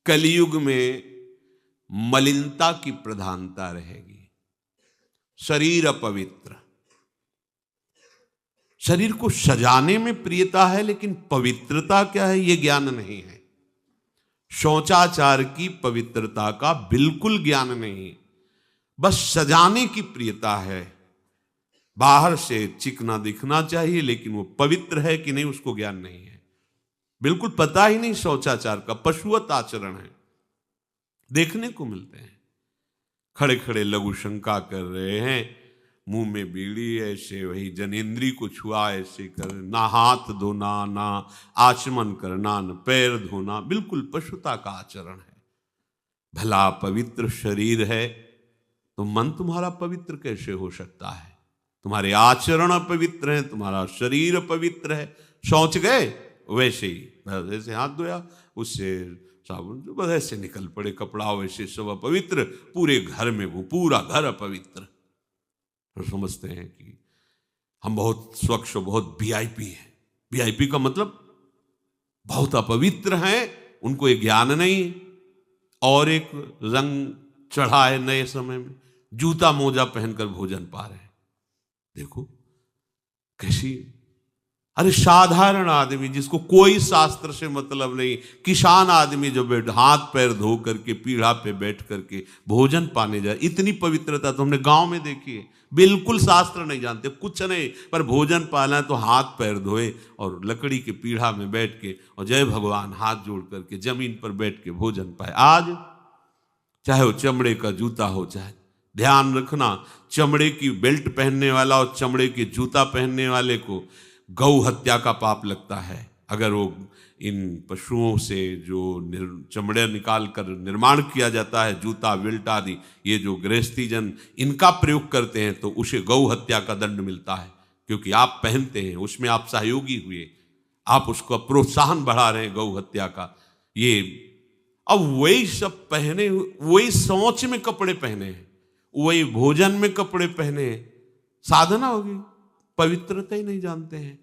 कलयुग में मलिनता की प्रधानता रहेगी। शरीर अपवित्र, शरीर को सजाने में प्रियता है, लेकिन पवित्रता क्या है यह ज्ञान नहीं है। शौचाचार की पवित्रता का बिल्कुल ज्ञान नहीं, बस सजाने की प्रियता है। बाहर से चिकना दिखना चाहिए, लेकिन वो पवित्र है कि नहीं उसको ज्ञान नहीं है। बिल्कुल पता ही नहीं शौचाचार का, पशुवत आचरण है। देखने को मिलते हैं खड़े खड़े लघु शंका कर रहे हैं, मुंह में बीड़ी, ऐसे वही जनेंद्री को छुआ ऐसे कर, ना हाथ धोना, ना आचमन करना, न पैर धोना, बिल्कुल पशुता का आचरण है। भला पवित्र शरीर है तो मन तुम्हारा पवित्र कैसे हो सकता है? तुम्हारे आचरण अपवित्र हैं, तुम्हारा शरीर अपवित्र है। शौच गए वैसे ही, जैसे हाथ धोया उससे साबुन बस ऐसे निकल पड़े, कपड़ा वैसे सब अपवित्र, पूरे घर में वो पूरा घर अपवित्र। तो समझते हैं कि हम बहुत स्वच्छ, बहुत वीआईपी हैं। वीआईपी का मतलब बहुत अपवित्र हैं, उनको ये ज्ञान नहीं। और एक रंग चढ़ा है नए समय में, जूता मोजा पहनकर भोजन पा रहे हैं। देखो कैसी, अरे साधारण आदमी जिसको कोई शास्त्र से मतलब नहीं, किसान आदमी जो हाथ पैर धो करके पीढ़ा पे बैठ करके भोजन पाने जाए, इतनी पवित्रता तो हमने गांव में देखी है। बिल्कुल शास्त्र नहीं जानते, कुछ नहीं, पर भोजन पाना है तो हाथ पैर धोए और लकड़ी के पीढ़ा में बैठ के और जय भगवान हाथ जोड़ करके जमीन पर बैठ के भोजन पाए। आज चाहे वो चमड़े का जूता हो, चाहे ध्यान रखना, चमड़े की बेल्ट पहनने वाला और चमड़े के जूता पहनने वाले को गौ हत्या का पाप लगता है। अगर वो इन पशुओं से जो चमड़े निकाल कर निर्माण किया जाता है, जूता बेल्ट आदि, ये जो गृहस्थी जन इनका प्रयोग करते हैं, तो उसे गौ हत्या का दंड मिलता है। क्योंकि आप पहनते हैं, उसमें आप सहयोगी हुए, आप उसको प्रोत्साहन बढ़ा रहे हैं गौ हत्या का। ये अब वही सब पहने, वही शौच में कपड़े पहने हैं, वही भोजन में कपड़े पहने हैं, साधना होगी, पवित्रता ही नहीं जानते हैं।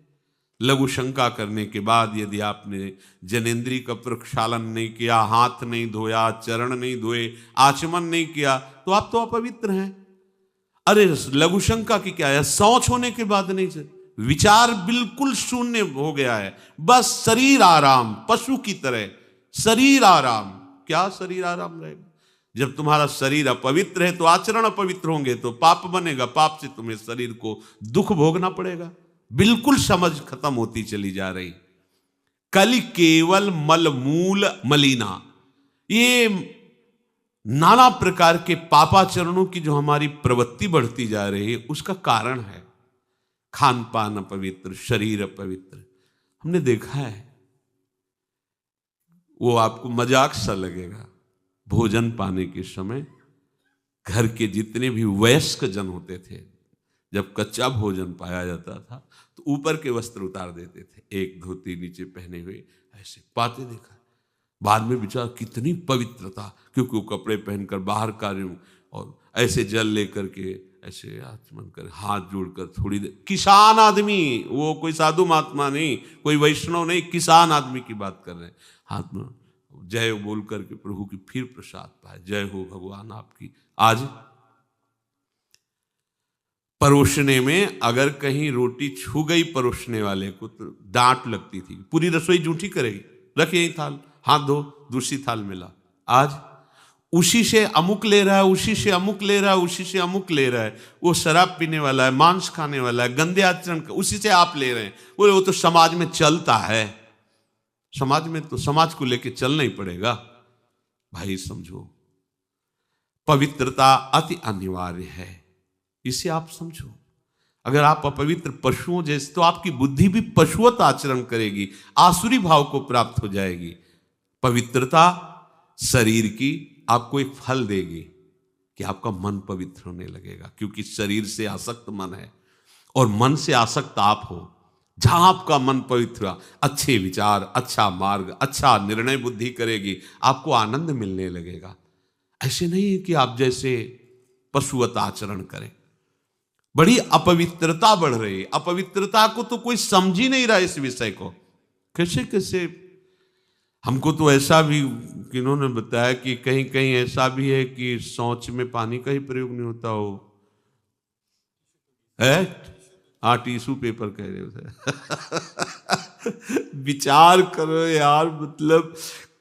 लघु शंका करने के बाद यदि आपने जनेंद्री का प्रक्षालन नहीं किया, हाथ नहीं धोया, चरण नहीं धोए, आचमन नहीं किया, तो आप तो अपवित्र हैं। अरे लघु शंका की क्या है, शौच होने के बाद नहीं से विचार बिल्कुल शून्य हो गया है, बस शरीर आराम, पशु की तरह शरीर आराम। क्या शरीर आराम रहेगा? जब तुम्हारा शरीर अपवित्र है तो आचरण अपवित्र होंगे, तो पाप बनेगा, पाप से तुम्हें शरीर को दुख भोगना पड़ेगा। बिल्कुल समझ खत्म होती चली जा रही। कलि केवल मल मूल मलिना, ये नाना प्रकार के पापाचरणों की जो हमारी प्रवृत्ति बढ़ती जा रही है, उसका कारण है खान पान अपवित्र, शरीर अपवित्र। हमने देखा है, वो आपको मजाक सा लगेगा, भोजन पाने के समय घर के जितने भी वयस्क जन होते थे, जब कच्चा भोजन पाया जाता था तो ऊपर के वस्त्र उतार देते थे, एक धोती नीचे पहने हुए ऐसे पाते देखा। बाद में विचार कितनी पवित्रता, क्योंकि वो कपड़े पहनकर बाहर कार्यों और ऐसे जल लेकर के ऐसे आचमन कर हाथ जोड़कर थोड़ी देर, किसान आदमी, वो कोई साधु महात्मा नहीं, कोई वैष्णव नहीं, किसान आदमी की बात कर रहे हैं। हाथ में जय बोल करके प्रभु की फिर प्रसाद पाए, जय हो भगवान आपकी। आज परोसने में अगर कहीं रोटी छू गई परोसने वाले को तो डांट लगती थी, पूरी रसोई जूठी करेगी, रख यही थाल, हाथ धो, दूसरी थाल में ला। आज उसी से अमुक ले रहा है, उसी से अमुक ले रहा है, उसी से अमुक ले रहा है, वो शराब पीने वाला है, मांस खाने वाला है, गंदे आचरण, उसी से आप ले रहे हैं। बोले वो तो समाज में चलता है, समाज में तो समाज को लेके चलना ही पड़ेगा। भाई समझो, पवित्रता अति अनिवार्य है, इसे आप समझो। अगर आप अपवित्र पशुओं जैसे, तो आपकी बुद्धि भी पशुवत आचरण करेगी, आसुरी भाव को प्राप्त हो जाएगी। पवित्रता शरीर की आपको एक फल देगी कि आपका मन पवित्र होने लगेगा, क्योंकि शरीर से आसक्त मन है और मन से आसक्त आप हो। जहां आपका मन पवित्र, अच्छे विचार, अच्छा मार्ग, अच्छा निर्णय बुद्धि करेगी, आपको आनंद मिलने लगेगा। ऐसे नहीं है कि आप जैसे पशुवत आचरण करें। बड़ी अपवित्रता बढ़ रही है, अपवित्रता को तो कोई समझ ही नहीं रहा इस विषय को। कैसे कैसे हमको तो ऐसा भी किन्होंने बताया कि कहीं कहीं ऐसा भी है कि शौच में पानी का ही प्रयोग नहीं होता हो है। हाँ, टिश्यू पेपर कह रहे हो। विचार करो यार, मतलब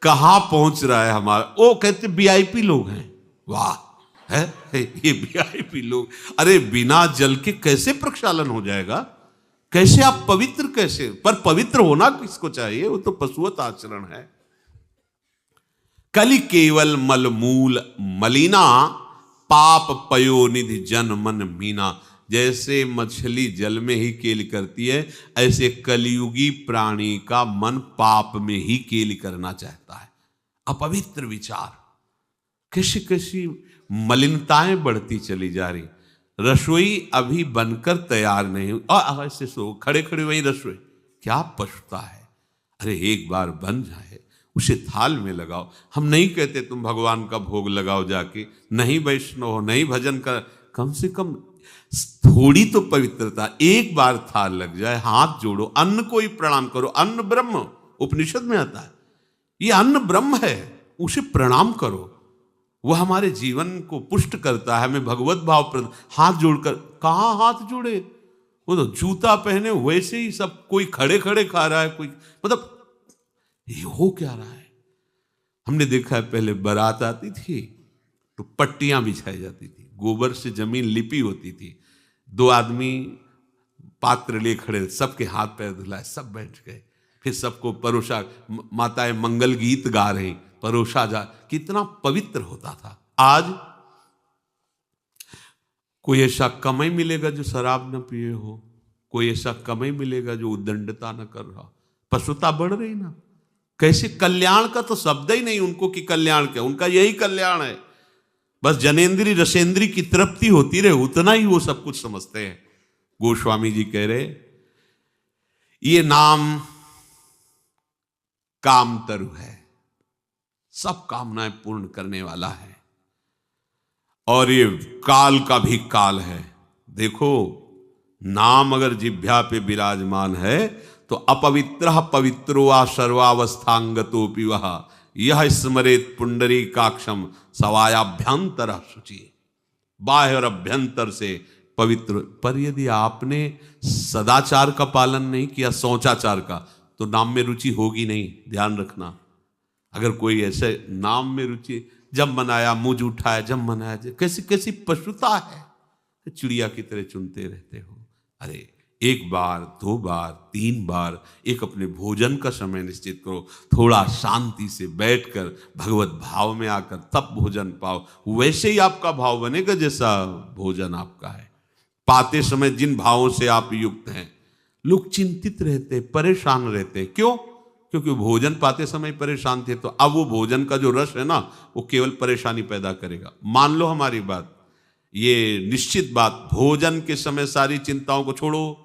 कहाँ पहुंच रहा है हमारा। वो कहते वीआईपी लोग हैं, वाह है ये वीआईपी लोग। अरे बिना जल के कैसे प्रक्षालन हो जाएगा, कैसे आप पवित्र, कैसे? पर पवित्र होना किसको चाहिए, वो तो पशुवत आचरण है। कलि केवल मलमूल मलिना, पाप पयोनिधि जन मन मीना। जैसे मछली जल में ही केली करती है, ऐसे कलियुगी प्राणी का मन पाप में ही केली करना चाहता है। अपवित्र विचार, कैसी कैसी मलिनताएं बढ़ती चली जा रही। रसोई अभी बनकर तैयार नहीं हुई और ऐसे सो खड़े खड़े वही रसोई, क्या पछता है। अरे एक बार बन जाए उसे थाल में लगाओ। हम नहीं कहते तुम भगवान का भोग लगाओ जाके, नहीं वैष्णव हो, नहीं भजन कर, कम से कम थोड़ी तो पवित्रता। एक बार थाल लग जाए, हाथ जोड़ो, अन्न को ही प्रणाम करो। अन्न ब्रह्म, उपनिषद में आता है, ये अन्न ब्रह्म है, उसे प्रणाम करो। वह हमारे जीवन को पुष्ट करता है, हमें भगवत भाव। हाथ जोड़कर, कहाँ हाथ जोड़े, वो तो जूता पहने वैसे ही सब, कोई खड़े खड़े खा रहा है, कोई मतलब ये हो क्या रहा है। हमने देखा है पहले बारात आती थी तो पट्टियां बिछाई जाती थी, गोबर से जमीन लिपी होती थी, दो आदमी पात्र लिए खड़े, सबके हाथ पैर धुलाए, सब बैठ गए, फिर सबको परोसा, माताएं मंगल गीत गा रही, परोसा जा, कितना पवित्र होता था। आज कोई ऐसा कमाई मिलेगा जो शराब न पिए हो, कोई ऐसा कमाई मिलेगा जो उद्दंडता न कर रहा। पशुता बढ़ रही ना, कैसे कल्याण का तो शब्द ही नहीं उनको कि कल्याण क्या, उनका यही कल्याण है, बस जनेन्द्री रसेंद्री की तृप्ति होती रहे, उतना ही वो सब कुछ समझते हैं। गोस्वामी जी कह रहे, ये नाम कामतरु है, सब कामनाएं पूर्ण करने वाला है, और ये काल का भी काल है। देखो, नाम अगर जिह्वा पे विराजमान है तो अपवित्र पवित्रो वा सर्वावस्थांगतोपि वह यह स्मरेत पुंडरीकाक्षम सवायाभ्यंतर शुचि। बाह्य और अभ्यंतर से पवित्र। पर यदि आपने सदाचार का पालन नहीं किया, शौचाचार का, तो नाम में रुचि होगी नहीं, ध्यान रखना। अगर कोई ऐसे नाम में रुचि, जब मनाया मुझ उठाया, जब मनाया, कैसी कैसी पशुता है, चिड़िया की तरह चुनते रहते हो। अरे एक बार, दो बार, तीन बार एक अपने भोजन का समय निश्चित करो, थोड़ा शांति से बैठकर भगवत भाव में आकर तब भोजन पाओ, वैसे ही आपका भाव बनेगा जैसा भोजन आपका है। पाते समय जिन भावों से आप युक्त हैं, लोग चिंतित रहते, परेशान रहते, क्यों? क्योंकि भोजन पाते समय परेशान थे, तो अब वो भोजन का जो रस है ना, वो केवल परेशानी पैदा करेगा। मान लो हमारी बात, ये निश्चित बात, भोजन के समय सारी चिंताओं को छोड़ो,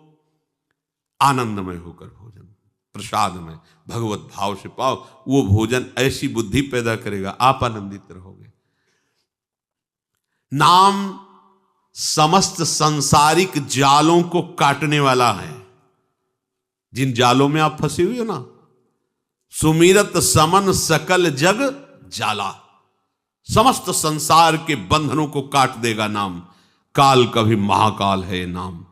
आनंदमय होकर भोजन, प्रसाद में भगवत भाव से पाओ, वो भोजन ऐसी बुद्धि पैदा करेगा, आप आनंदित रहोगे। नाम समस्त सांसारिक जालों को काटने वाला है। जिन जालों में आप फंसे हुए हो ना, सुमिरत समन सकल जग जाला, समस्त संसार के बंधनों को काट देगा नाम। काल का भी महाकाल है नाम।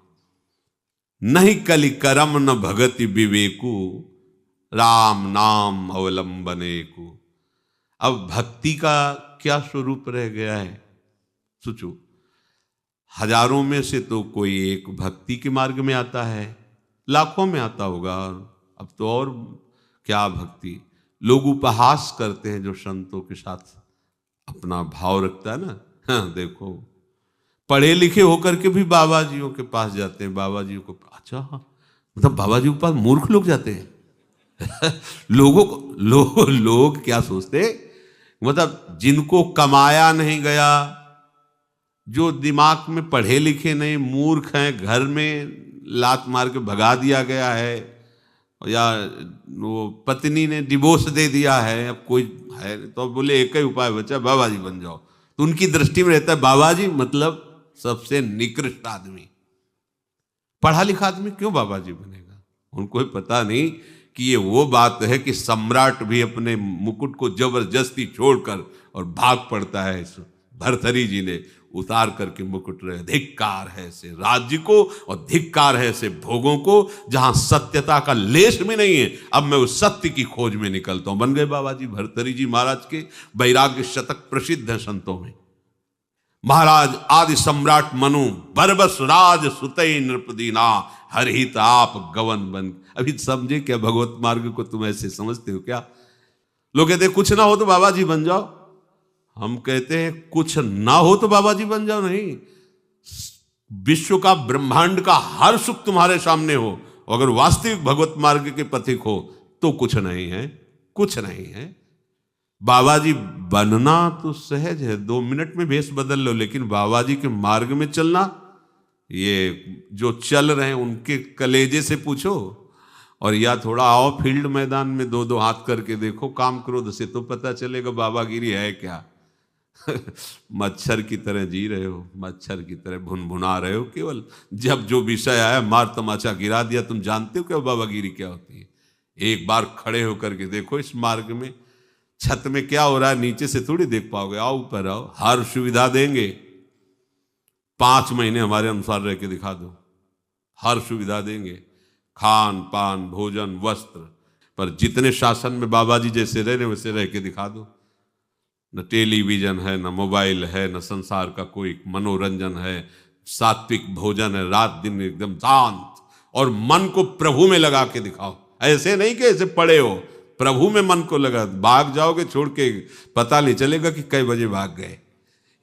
नहीं कलि करम न भगति विवेकु, राम नाम अवलंबने को। अब भक्ति का क्या स्वरूप रह गया है, सोचो। हजारों में से तो कोई एक भक्ति के मार्ग में आता है, लाखों में आता होगा। अब तो और क्या भक्ति, लोग उपहास करते हैं जो संतों के साथ अपना भाव रखता है ना। हाँ, देखो, पढ़े लिखे होकर के भी बाबा जियों के पास जाते हैं, बाबा जी को, अच्छा मतलब बाबा जी के पास मूर्ख लोग जाते हैं। लोगों को लोग क्या सोचते, मतलब जिनको कमाया नहीं गया, जो दिमाग में पढ़े लिखे नहीं, मूर्ख हैं, घर में लात मार के भगा दिया गया है, या वो पत्नी ने डिवोर्स दे दिया है, अब कोई है तो बोले एक ही उपाय बचा, बाबा जी बन जाओ। तो उनकी दृष्टि में रहता है बाबा जी मतलब सबसे निकृष्ट आदमी। पढ़ा लिखा आदमी क्यों बाबा जी बनेगा? उनको पता नहीं कि ये वो बात है कि सम्राट भी अपने मुकुट को जबरदस्ती छोड़कर और भाग पड़ता है। भर्तृहरि जी ने उतार करके मुकुट रहे। धिक्कार है ऐसे राज्य को और धिक्कार है ऐसे भोगों को जहां सत्यता का लेश भी नहीं है। अब मैं उस सत्य की खोज में निकलता हूं। बन गए बाबा जी भर्तृहरि जी महाराज के वैराग्य शतक प्रसिद्ध है संतों में। महाराज आदि सम्राट मनु बरबस राज सुतई नृपदीना हरहित आप गवन बन। अभी समझे क्या भगवत मार्ग को? तुम ऐसे समझते हो क्या? लोग कहते कुछ ना हो तो बाबा जी बन जाओ। हम कहते हैं कुछ ना हो तो बाबा जी बन जाओ नहीं। विश्व का ब्रह्मांड का हर सुख तुम्हारे सामने हो, अगर वास्तविक भगवत मार्ग के पथिक हो तो कुछ नहीं है, कुछ नहीं है। बाबा जी बनना तो सहज है, 2 मिनट में भेष बदल लो, लेकिन बाबा जी के मार्ग में चलना, ये जो चल रहे हैं उनके कलेजे से पूछो। और या थोड़ा आओ फील्ड मैदान में 2-2 हाथ करके देखो काम क्रोध से, तो पता चलेगा बाबागिरी है क्या। मच्छर की तरह जी रहे हो, मच्छर की तरह भुनभुना रहे हो। केवल जब जो विषय आया मार तमाचा गिरा दिया। तुम जानते हो क्या बाबागिरी क्या होती है? एक बार खड़े होकर के देखो इस मार्ग में, छत में क्या हो रहा है नीचे से थोड़ी देख पाओगे। आओ ऊपर आओ, हर सुविधा देंगे। 5 महीने हमारे अनुसार रह के दिखा दो, हर सुविधा देंगे, खान पान भोजन वस्त्र। पर जितने शासन में बाबा जी जैसे रह रहे वैसे रह के दिखा दो। न टेलीविजन है, न मोबाइल है, न संसार का कोई मनोरंजन है, सात्विक भोजन है, रात दिन एकदम शांत, और मन को प्रभु में लगा के दिखाओ। ऐसे नहीं कि ऐसे पड़े हो, प्रभु में मन को लगा। भाग जाओगे छोड़ के, पता नहीं चलेगा कि कई बजे भाग गए।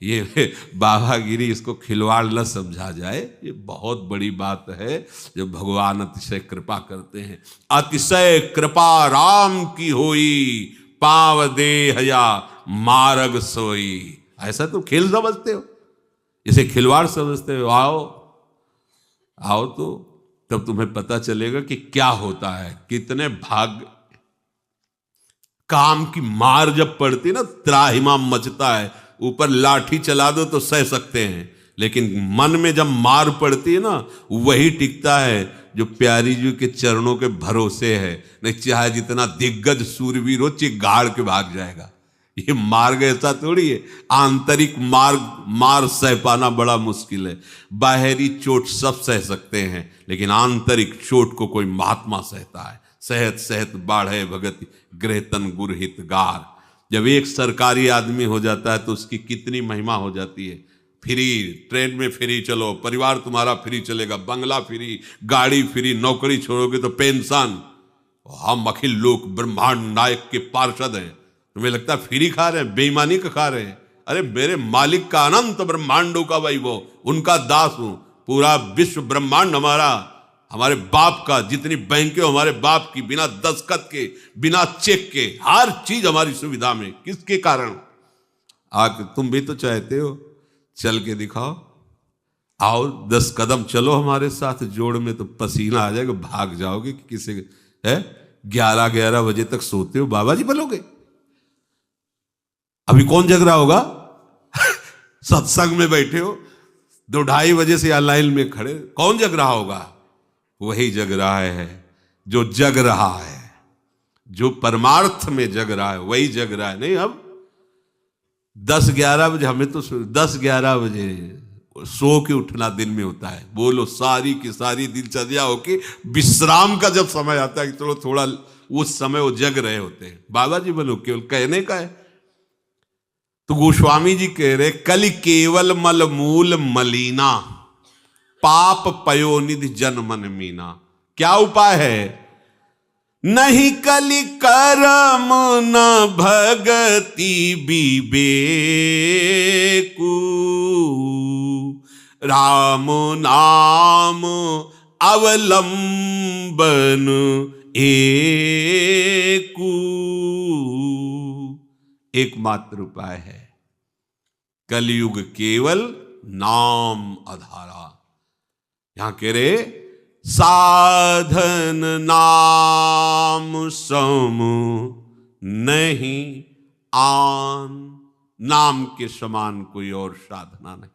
ये बाबागिरी, इसको खिलवाड़ न समझा जाए। ये बहुत बड़ी बात है जब भगवान अतिशय कृपा करते हैं। अतिशय कृपा राम की होई, पाव देह या मार्ग सोई। ऐसा तुम खेल समझते हो, इसे खिलवाड़ समझते हो। आओ आओ तो तब तुम्हें पता चलेगा कि क्या होता है। कितने भाग काम की मार जब पड़ती है ना, त्राहिमाम मचता है। ऊपर लाठी चला दो तो सह सकते हैं, लेकिन मन में जब मार पड़ती है ना, वही टिकता है जो प्यारी जी के चरणों के भरोसे है। नहीं चाहे जितना दिग्गज सूरवीर हो, चिगाड़ के भाग जाएगा। ये मार्ग ऐसा थोड़ी है। आंतरिक मार सह पाना बड़ा मुश्किल है। बाहरी चोट सब सह सकते हैं, लेकिन आंतरिक चोट को कोई महात्मा सहता है। सहत सहत बाढ़े भगति गृहतन गुरहित गार। जब एक सरकारी आदमी हो जाता है तो उसकी कितनी महिमा हो जाती है। फ्री ट्रेन में फ्री चलो, परिवार तुम्हारा फ्री चलेगा, बंगला फ्री, गाड़ी फ्री, नौकरी छोड़ोगे तो पेंशन। हम अखिल लोक ब्रह्मांड नायक के पार्षद हैं, तुम्हें लगता है फ्री खा रहे हैं, बेईमानी का खा रहे हैं। अरे मेरे मालिक का अनंत ब्रह्मांडों का वैभव, उनका दास हूं। पूरा विश्व ब्रह्मांड हमारा, हमारे बाप का। जितनी बैंकें हमारे बाप की, बिना दस्तखत के, बिना चेक के, हर चीज हमारी सुविधा में। किसके कारण? आके तुम भी तो चाहते हो, चल के दिखाओ। आओ 10 कदम चलो हमारे साथ जोड़ में, तो पसीना आ जाएगा, भाग जाओगे कि किसी है। 11-11 बजे तक सोते हो, बाबा जी बोलोगे। अभी कौन जग रहा होगा? सत्संग में बैठे हो, 2-2:30 बजे से लाइन में खड़े, कौन जग रहा होगा? वही जग रहा है जो जग रहा है, जो परमार्थ में जग रहा है, वही जग रहा है। नहीं अब 10-11 बजे, हमें तो 10-11 बजे सो के उठना दिन में होता है। बोलो सारी की सारी दिनचर्या होके विश्राम का जब समय आता है कि चलो थोड़ा, उस समय वो जग रहे होते हैं। बाबा जी बोलो केवल कहने का है। तो गोस्वामी जी कह रहे, कलि केवल मल मूल मलीना, पाप पयोनिधि जन मन मीना। क्या उपाय है? नहीं कलि कर्म न भगति विवेकु, राम नाम अवलंबन एकु। एकमात्र उपाय है कलयुग केवल नाम आधारा। यहां कह रहे, साधन नाम सम नहीं आन। नाम के समान कोई और साधना नहीं।